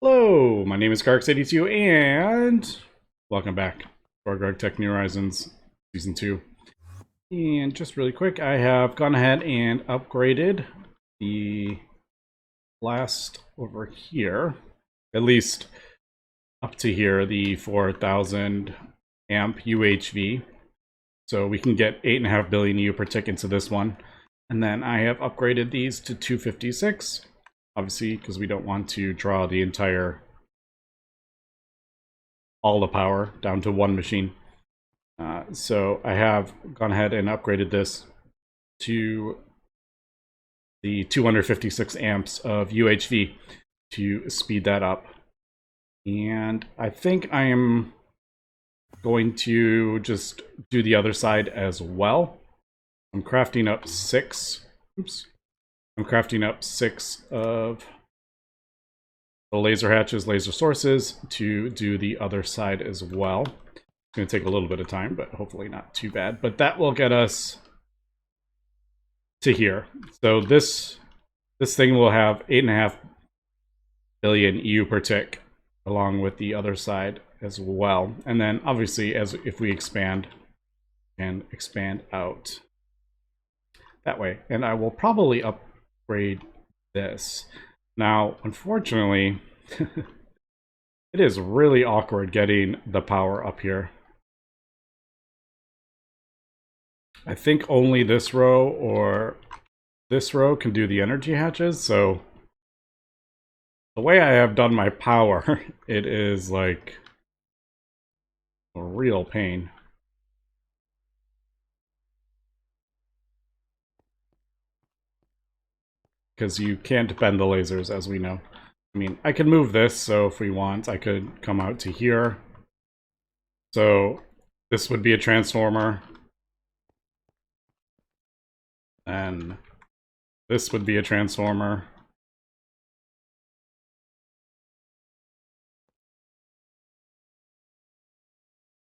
Hello, my name is Carx82 and welcome back to our GregTech New Horizons Season 2. And just really quick, I have gone ahead and upgraded the blast over here, at least up to here, the 4000 amp UHV. So we can get 8.5 billion EU per tick into this one. And then I have upgraded these to 256. Obviously, because we don't want to draw the entire, all the power down to one machine. So I have gone ahead and upgraded this to the 256 amps of UHV to speed that up. And I think I am going to just do the other side as well. I'm crafting up six. I'm crafting up 6 of the laser hatches, laser sources, to do the other side as well. It's going to take a little bit of time, but hopefully not too bad. But that will get us to here. So this thing will have 8.5 billion EU per tick, along with the other side as well. And then obviously, if we expand and expand out that way. And I will probably upgrade this. Now, unfortunately, it is really awkward getting the power up here. I think only this row or this row can do the energy hatches, so the way I have done my power, it is like a real pain. Because you can't bend the lasers, as we know. I mean, I can move this, so if we want, I could come out to here. So this would be a transformer. And this would be a transformer.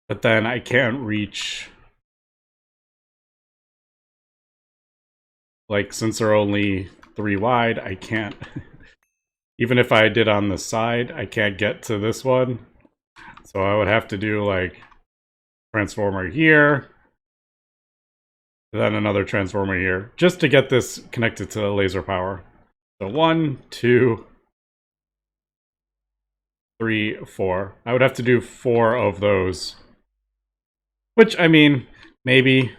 But then I can't reach... Like, since they're only 3 wide, I can't... Even if I did on the side, I can't get to this one. So I would have to do, like, transformer here, then another transformer here, just to get this connected to laser power. So 1, 2, 3, 4. I would have to do 4 of those. Which, I mean, maybe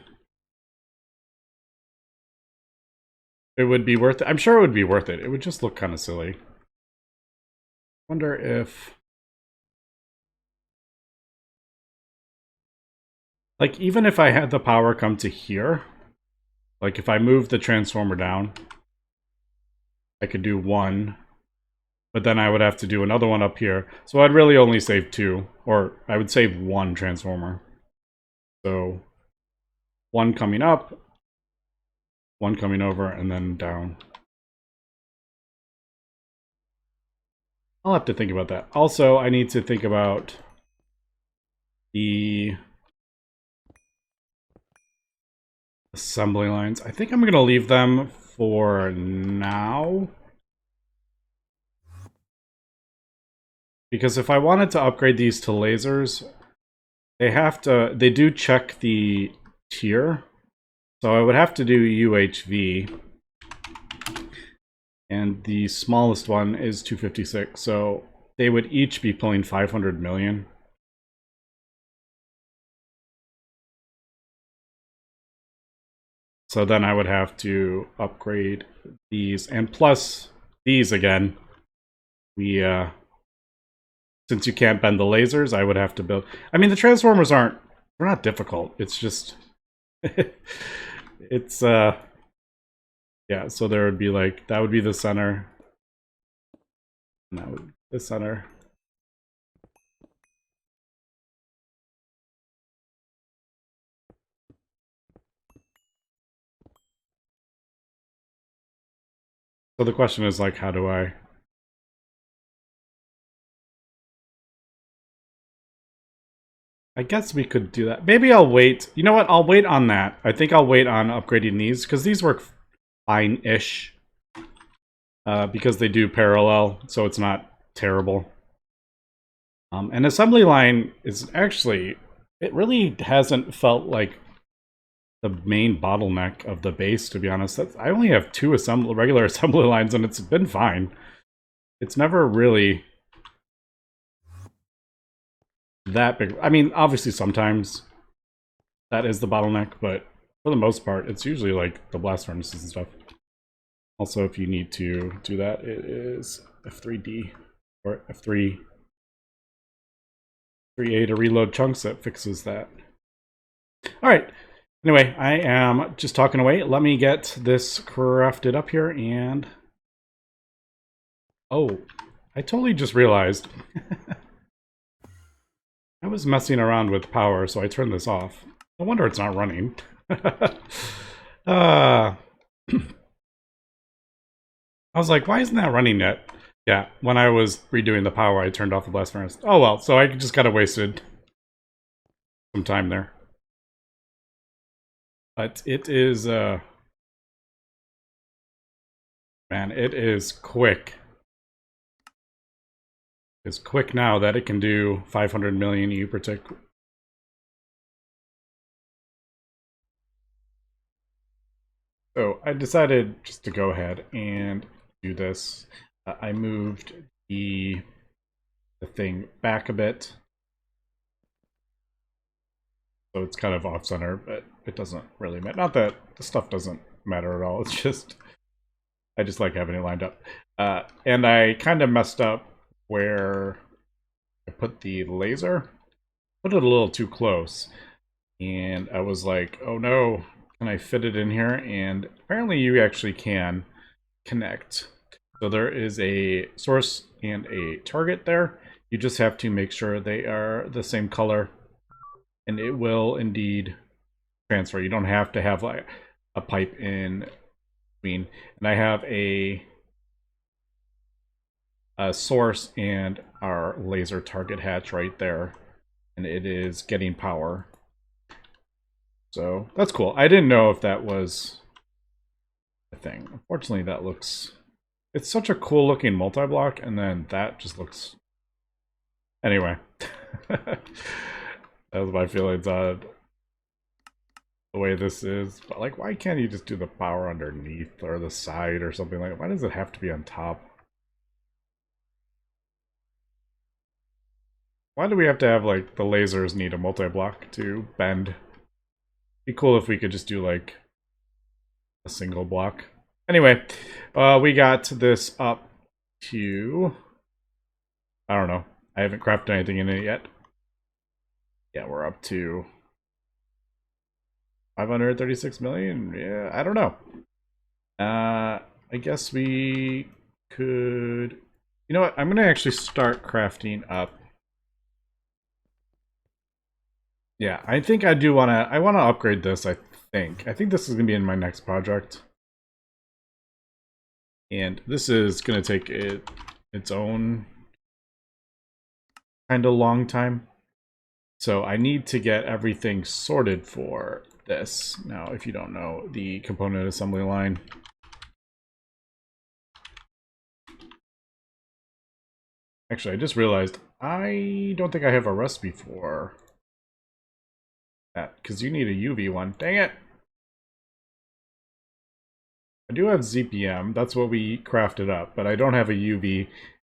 it would be worth it. I'm sure it would be worth it. It would just look kind of silly. Wonder if... Like, even if I had the power come to here, like if I move the transformer down, I could do 1, but then I would have to do another one up here. So I'd really only save 2, or I would save 1 transformer. So 1 coming up, 1 coming over, and then down. I'll have to think about that. Also, I need to think about the assembly lines. I think I'm going to leave them for now. Because if I wanted to upgrade these to lasers, they do check the tier. So I would have to do UHV. And the smallest one is 256. So they would each be pulling 500 million. So then I would have to upgrade these, and plus these again. Since you can't bend the lasers, I would have to build. I mean, the transformers they're not difficult. It's just, it's yeah. So there would be like that would be the center, and that would be the center. So the question is like, how do I? I guess we could do that. Maybe I'll wait. You know what? I'll wait on that. I think I'll wait on upgrading these, because these work fine-ish. Because they do parallel, so it's not terrible. An assembly line is actually, it really hasn't felt like the main bottleneck of the base, to be honest. I only have two regular assembly lines, and it's been fine. It's never really that big. I mean, obviously sometimes that is the bottleneck, but for the most part, it's usually like the blast furnaces and stuff. Also, if you need to do that, it is F3D or F3 3A to reload chunks that fixes that. All right. Anyway, I am just talking away. Let me get this crafted up here and... Oh, I totally just realized. I was messing around with power, so I turned this off. No wonder it's not running. I was like, why isn't that running yet? Yeah, when I was redoing the power, I turned off the blast furnace. Oh well, so I just kind of wasted some time there. But it is, man, it is quick. It's quick now that it can do 500 million EU per tick. So I decided just to go ahead and do this. I moved the thing back a bit. So it's kind of off center, but it doesn't really matter. Not that the stuff doesn't matter at all. It's just, I just like having it lined up. And I kind of messed up where I put the laser. Put it a little too close. And I was like, oh no, can I fit it in here? And apparently you actually can connect. So there is a source and a target there. You just have to make sure they are the same color, and it will indeed transfer. You don't have to have like a pipe in between. And I have a source and our laser target hatch right there, and it is getting power. So that's cool. I didn't know if that was a thing. Unfortunately, that looks... It's such a cool looking multi-block, and then that just looks... Anyway. That was my feelings on the way this is. But like, why can't you just do the power underneath or the side or something like that? Why does it have to be on top? Why do we have to have, like, the lasers need a multi-block to bend? It'd be cool if we could just do, like, a single block. Anyway, we got this up to... I don't know. I haven't crafted anything in it yet. Yeah, we're up to 536 million. Yeah, I don't know. I guess we could... You know what? I'm going to actually start crafting up. Yeah, I think I do want to... I want to upgrade this, I think. I think this is going to be in my next project. And this is going to take its own kind of long time. So I need to get everything sorted for this. Now, if you don't know, the component assembly line. Actually, I just realized I don't think I have a recipe for that, because you need a UV one. Dang it! I do have ZPM, that's what we crafted up, but I don't have a UV.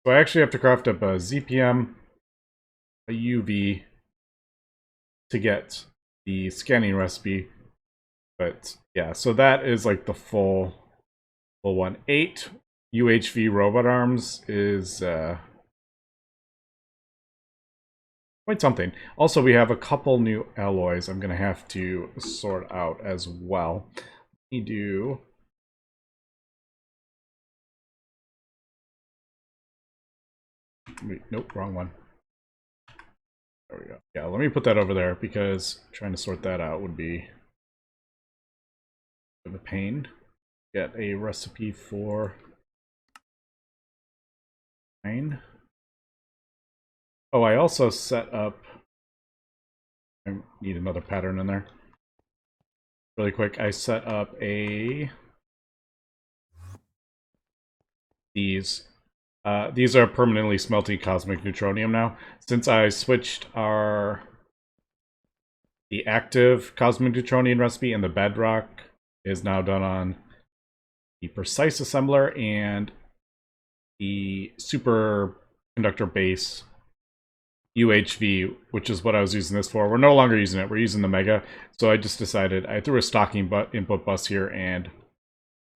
So I actually have to craft up a ZPM, a UV, to get the scanning recipe. But yeah, so that is like the full one. 8 UHV robot arms is quite something. Also, we have a couple new alloys I'm going to have to sort out as well. Let me do... Wait, nope, wrong one. There we go. Yeah, let me put that over there, because trying to sort that out would be a bit of a pain. Get a recipe for 9. Oh, I also set up... I need another pattern in there. Really quick, I set up these These are permanently smelting cosmic neutronium now. Since I switched the active cosmic neutronium recipe, and the bedrock is now done on the precise assembler and the superconductor base UHV, which is what I was using this for. We're no longer using it. We're using the Mega. So I just decided, I threw a stocking input bus here and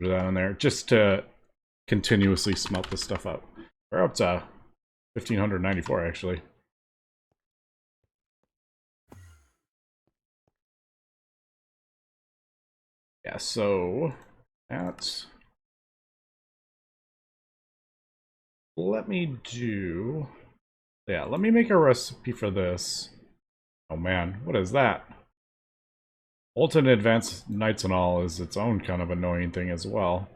put that on there just to continuously smelt this stuff up. We're up to 1594 actually. Yeah, so that's... let me do... yeah, let me make a recipe for this. Oh man, what is that? Molten advanced nitinol is its own kind of annoying thing as well.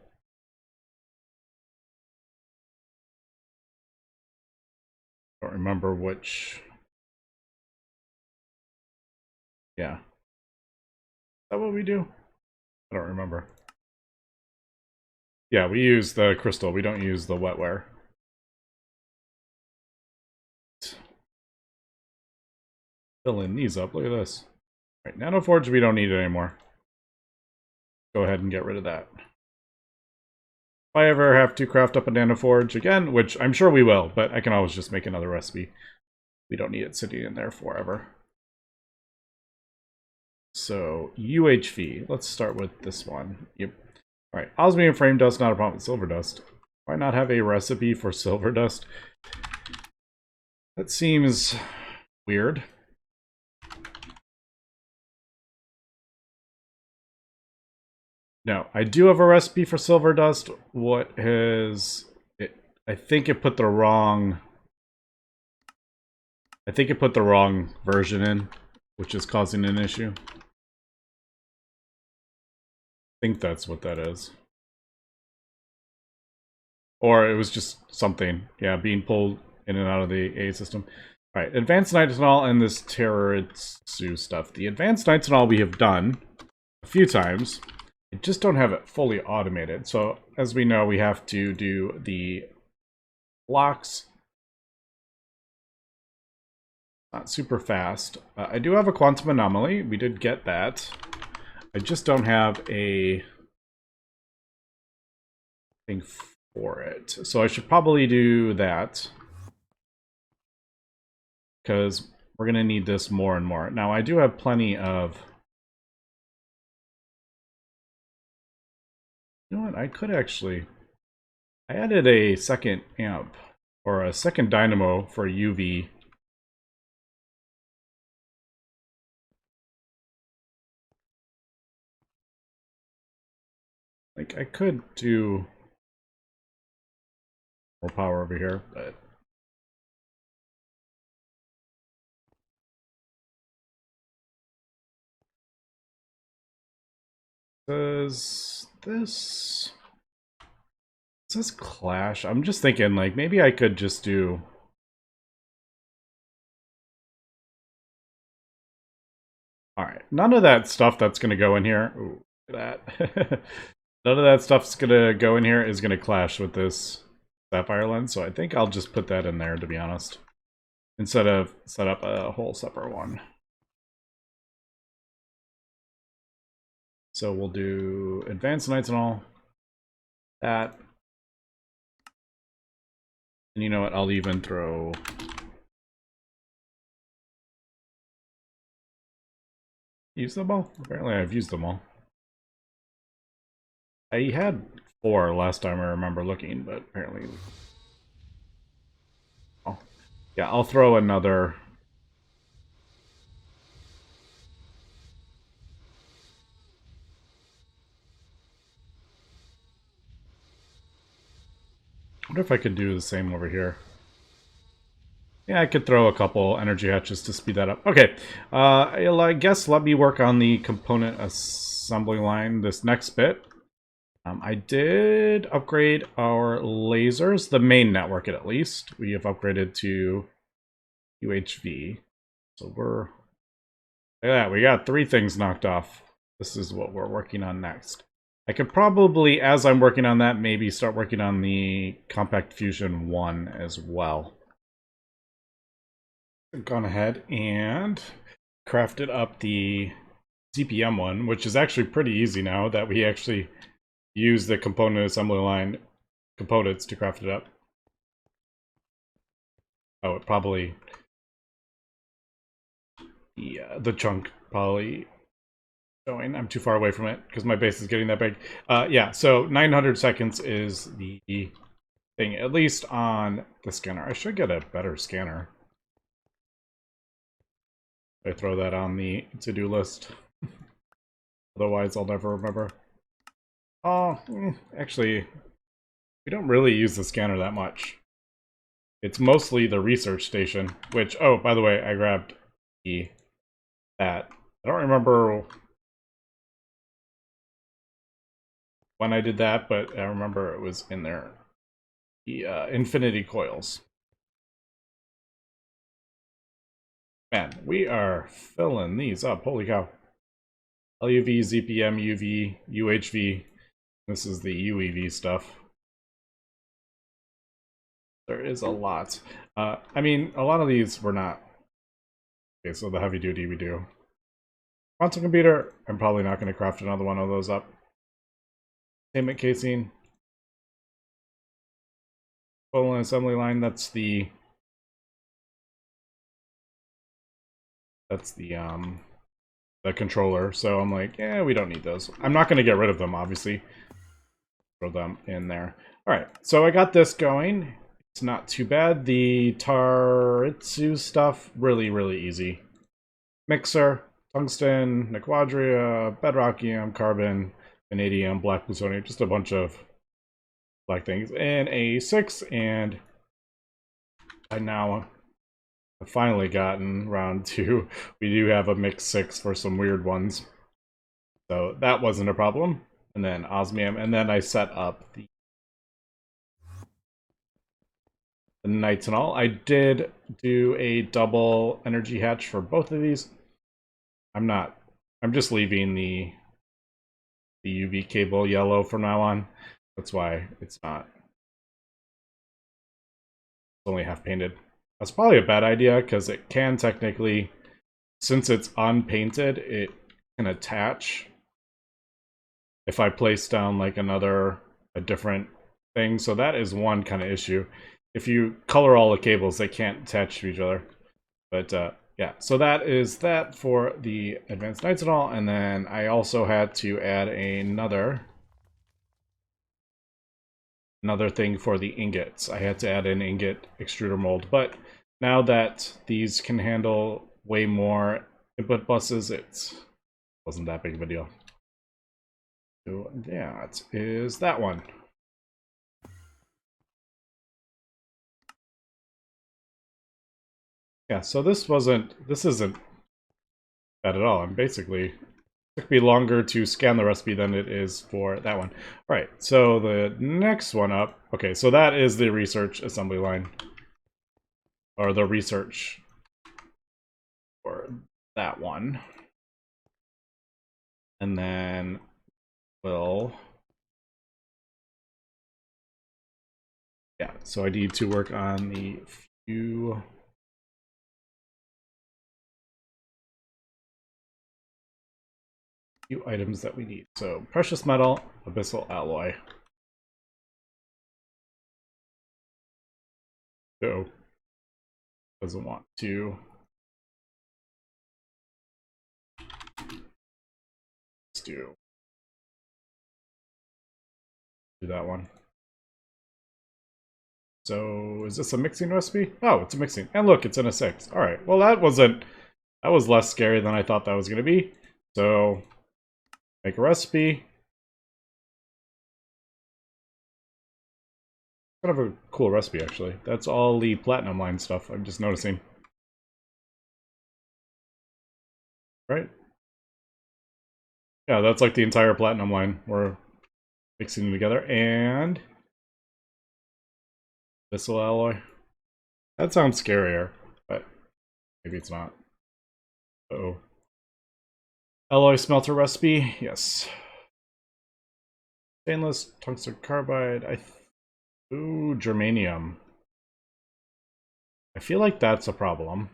I don't remember which... yeah. Is that what we do? I don't remember. Yeah, we use the crystal. We don't use the wetware. Filling these up. Look at this. All right, nanoforge, we don't need it anymore. Go ahead and get rid of that. If I ever have to craft up a nanoforge again, which I'm sure we will, but I can always just make another recipe. We don't need it sitting in there forever. So, UHV. Let's start with this one. Yep. Alright, osmium frame dust, not a problem with silver dust. Why not have a recipe for silver dust? That seems weird. No, I do have a recipe for silver dust. What has it? I think it put the wrong... I think it put the wrong version in, which is causing an issue. I think that's what that is. Or it was just something, yeah, being pulled in and out of the A system. All right, advanced nitinol and this Teritsu stuff. The advanced nitinol we have done a few times. I just don't have it fully automated. So as we know, we have to do the blocks. Not super fast. I do have a quantum anomaly. We did get that. I just don't have a thing for it. So I should probably do that, because we're going to need this more and more. Now, I do have plenty of... you know what? I could actually... I added a second amp, or a second dynamo for UV. Like, I could do more power over here, but... does this clash? I'm just thinking, like, maybe I could just do... alright, none of that stuff that's going to go in here... ooh, look at that. None of that stuff's going to go in here is going to clash with this sapphire lens, so I think I'll just put that in there, to be honest, instead of set up a whole separate one. So we'll do advanced nitinol, that, and you know what, I'll even throw... use them all? Apparently I've used them all. I had 4 last time I remember looking, but apparently... oh. Yeah, I'll throw another... I wonder if I could do the same over here. Yeah, I could throw a couple energy hatches to speed that up. Okay, I guess let me work on the component assembly line this next bit. I did upgrade our lasers, the main network at least. We have upgraded to UHV. So we're... look at that, we got 3 things knocked off. This is what we're working on next. I could probably, as I'm working on that, maybe start working on the Compact Fusion 1 as well. I've gone ahead and crafted up the ZPM one, which is actually pretty easy now that we actually use the component assembly line components to craft it up. Oh, it probably... the chunk probably showing. I'm too far away from it because my base is getting that big. Yeah, so 900 seconds is the thing, at least on the scanner. I should get a better scanner. I throw that on the to-do list. Otherwise, I'll never remember. Oh, actually, we don't really use the scanner that much. It's mostly the research station, which, oh, by the way, I grabbed that. I don't remember when I did that, but I remember it was in there. The infinity coils. Man, we are filling these up. Holy cow. LUV, ZPM, UV, UHV. This is the UEV stuff. There is a lot. I mean, a lot of these were not. Okay, so the heavy duty we do. Quantum computer, I'm probably not going to craft another one of those up. Containment casing. Full assembly line, that's the controller. So I'm like, yeah, we don't need those. I'm not going to get rid of them, obviously. Throw them in there. All right, so I got this going. It's not too bad. The Taritsu stuff, really, really easy. Mixer, tungsten, niquadria, bedrockium, carbon, vanadium, black plutonium, just a bunch of black things. And a 6, and I now have finally gotten round to, we do have a mix 6 for some weird ones. So that wasn't a problem. And then osmium, and then I set up the nitinol. I did do a double energy hatch for both of these. I'm just leaving the UV cable yellow from now on. That's why it's not. It's only half painted. That's probably a bad idea because it can technically, since it's unpainted, it can attach. If I place down like a different thing, so that is one kind of issue. If you color all the cables, they can't attach to each other. But yeah, so that is that for the advanced nitinol, and then I also had to add another thing for the ingots. I had to add an ingot extruder mold, but now that these can handle way more input buses, it wasn't that big of a deal. So yeah, it is that one. Yeah, so this isn't bad at all. I'm basically, it took me longer to scan the recipe than it is for that one. All right, so the next one up, okay, so that is the research assembly line, or the research for that one. And then yeah, so I need to work on the few items that we need. So precious metal, abyssal alloy. So doesn't want to. Let's do that one. So is this a mixing recipe? Oh, it's a mixing. And look, it's in a 6. All right. Well, that was less scary than I thought that was going to be. So make a recipe. Kind of a cool recipe, actually. That's all the platinum line stuff I'm just noticing. Right? Yeah, that's like the entire platinum line. We're mixing them together. And abyssal alloy. That sounds scarier, but maybe it's not. Uh-oh. Alloy smelter recipe, yes. Stainless, tungsten carbide. Ooh, germanium. I feel like that's a problem.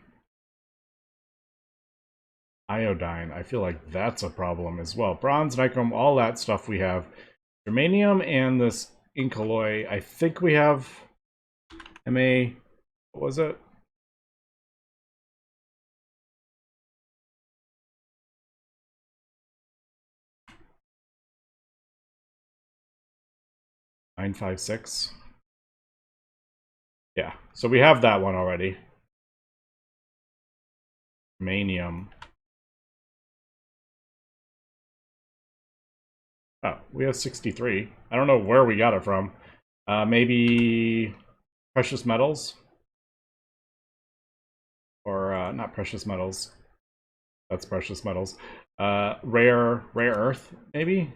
Iodine. I feel like that's a problem as well. Bronze, nichrome, all that stuff we have. Germanium and this ink alloy. I think we have MA. What was it? $956. Yeah, so we have that one already. Germanium. Oh, we have 63. I don't know where we got it from. Maybe precious metals? Or not precious metals. That's precious metals. Rare earth, maybe?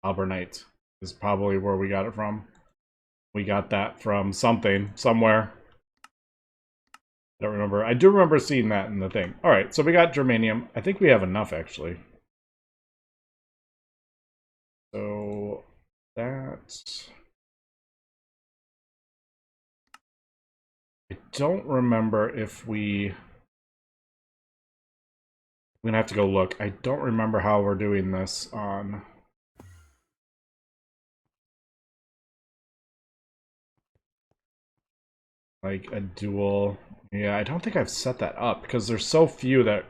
Albernite is probably where we got it from. We got that from something, somewhere. I don't remember. I do remember seeing that in the thing. All right, so we got germanium. I think we have enough, actually. So that... I don't remember if we... I'm gonna have to go look. I don't remember how we're doing this on... like a dual... Yeah, I don't think I've set that up because there's so few that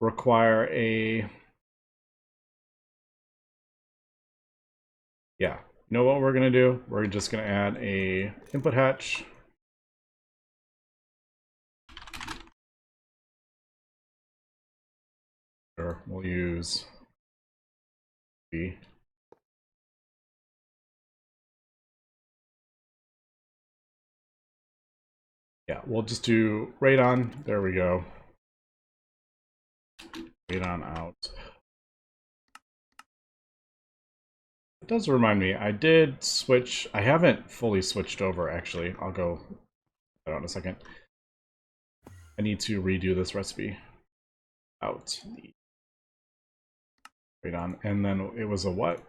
require a... Yeah, you know what we're gonna do? We're just gonna add a input hatch. Sure, we'll use B. Yeah, we'll just do radon. There we go. Radon out. It does remind me, I did switch. I haven't fully switched over, actually. I'll go that on a second. I need to redo this recipe. Out. Radon. And then it was a what?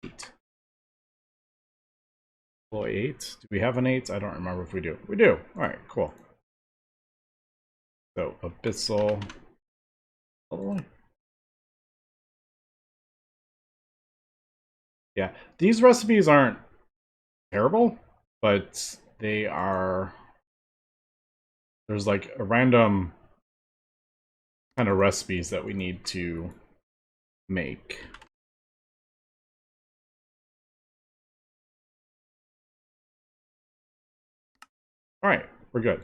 8. Well, 8. Do we have an 8? I don't remember if we do. We do. All right, cool. So, abyssal. Oh, yeah, these recipes aren't terrible, but they are... There's like a random kind of recipes that we need to make. All right, we're good.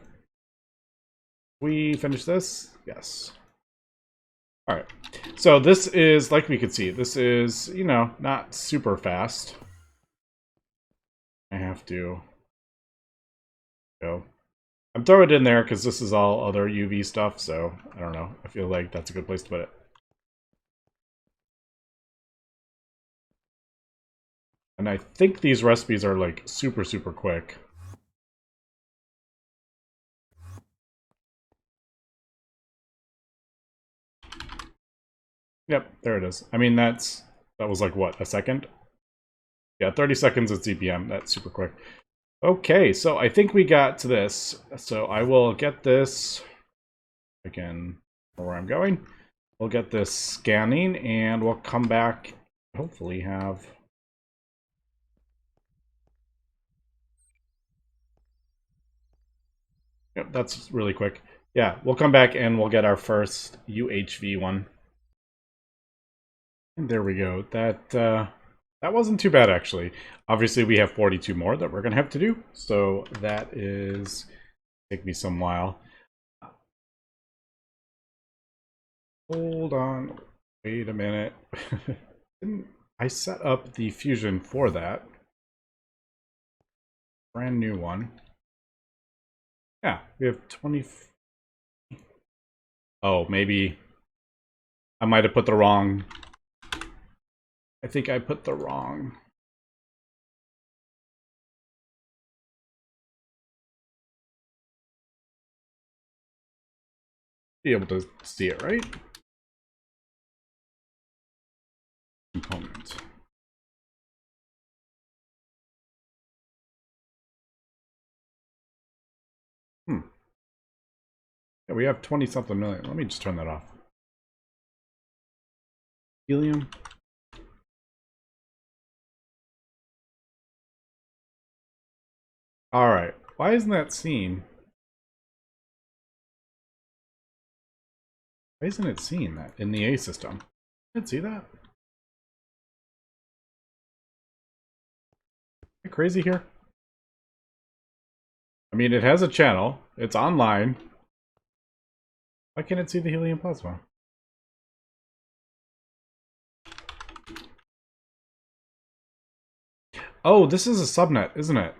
We finish this? Yes. All right. So this is, like we could see, this is, you know, not super fast. I have to go. I'm throwing it in there because this is all other UV stuff, so I don't know. I feel like that's a good place to put it. And I think these recipes are like super, super quick. Yep, there it is. I mean, that was like, what, a second? Yeah, 30 seconds at CPM. That's super quick. Okay, so I think we got to this. So I will get this, again, where I'm going. We'll get this scanning, and we'll come back, hopefully have... Yep, that's really quick. Yeah, we'll come back and we'll get our first UHV one. And there we go. That wasn't too bad, actually. Obviously, we have 42 more that we're going to have to do. So that is... take me some while. Hold on. Wait a minute. I set up the fusion for that. Brand new one. Yeah, we have 20... Oh, maybe... I might have put the wrong... I think I put the wrong... Be able to see it, right? component. Yeah, we have 20-something million. Let me just turn that off. Helium. All right. Why isn't that seen? Why isn't it seeing that in the A system? I didn't see that. Am I crazy here? I mean, it has a channel. It's online. Why can't it see the helium plasma? Oh, this is a subnet, isn't it?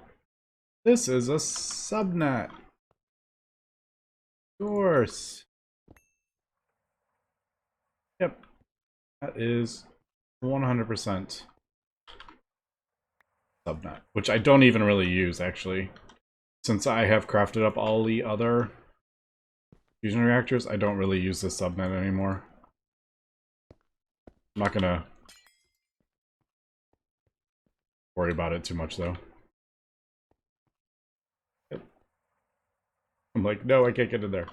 This is a subnet. Of course. Yep. That is 100% subnet, which I don't even really use, actually. Since I have crafted up all the other fusion reactors, I don't really use this subnet anymore. I'm not gonna worry about it too much, though. I'm like, no, I can't get in there.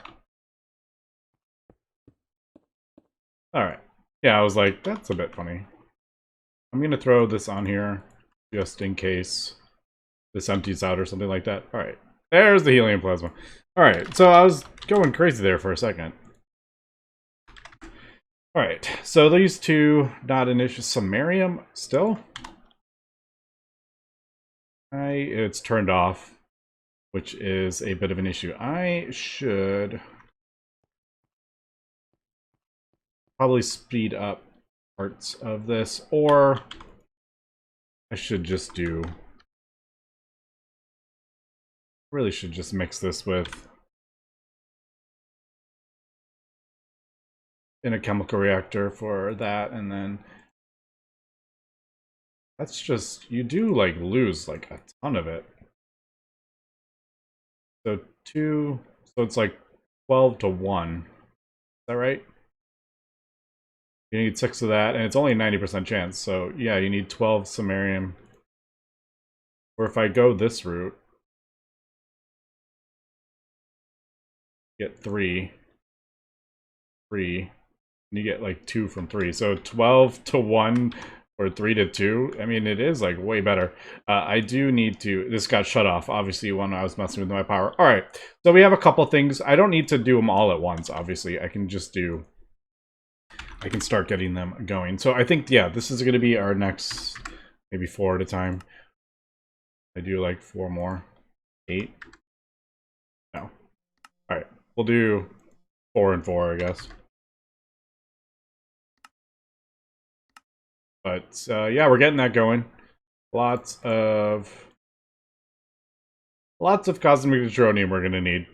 Alright. Yeah, I was like, that's a bit funny. I'm gonna throw this on here, just in case this empties out or something like that. Alright. There's the helium plasma. Alright, so I was going crazy there for a second. Alright, so these two, not an issue. Samarium, still? It's turned off, which is a bit of an issue. I should probably speed up parts of this, or I should just do... really should just mix this with... in a chemical reactor for that, and then... that's just... you do, like, lose, like, a ton of it. So so it's like 12 to 1. Is that right? You need 6 of that, and it's only a 90% chance, so yeah, you need 12 samarium. Or if I go this route, get 3, and you get like 2 from 3. So 12 to 1 or 3 to 2. I mean, it is like way better. I do need to... this got shut off, obviously, when I was messing with my power. All right, so we have a couple things. I don't need to do them all at once, obviously. I can just do... I can start getting them going. So I think, yeah, this is going to be our next, maybe 4 at a time. I do like 4 more. 8? No. All right, we'll do 4 and 4, I guess. But yeah, we're getting that going. Lots of cosmic neutronium we're going to need.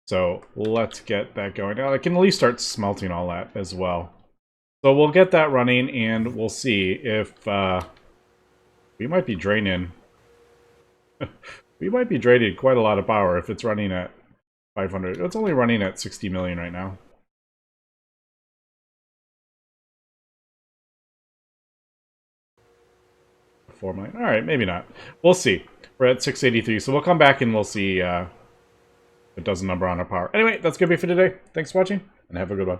So let's get that going. Now I can at least start smelting all that as well. So we'll get that running, and we'll see if we might be draining. We might be draining quite a lot of power if it's running at 500. It's only running at 60 million right now. $4 million. All right, maybe not. We'll see. We're at 683, so we'll come back and we'll see if it does a number on our power. Anyway, that's going to be for today. Thanks for watching, and have a good one.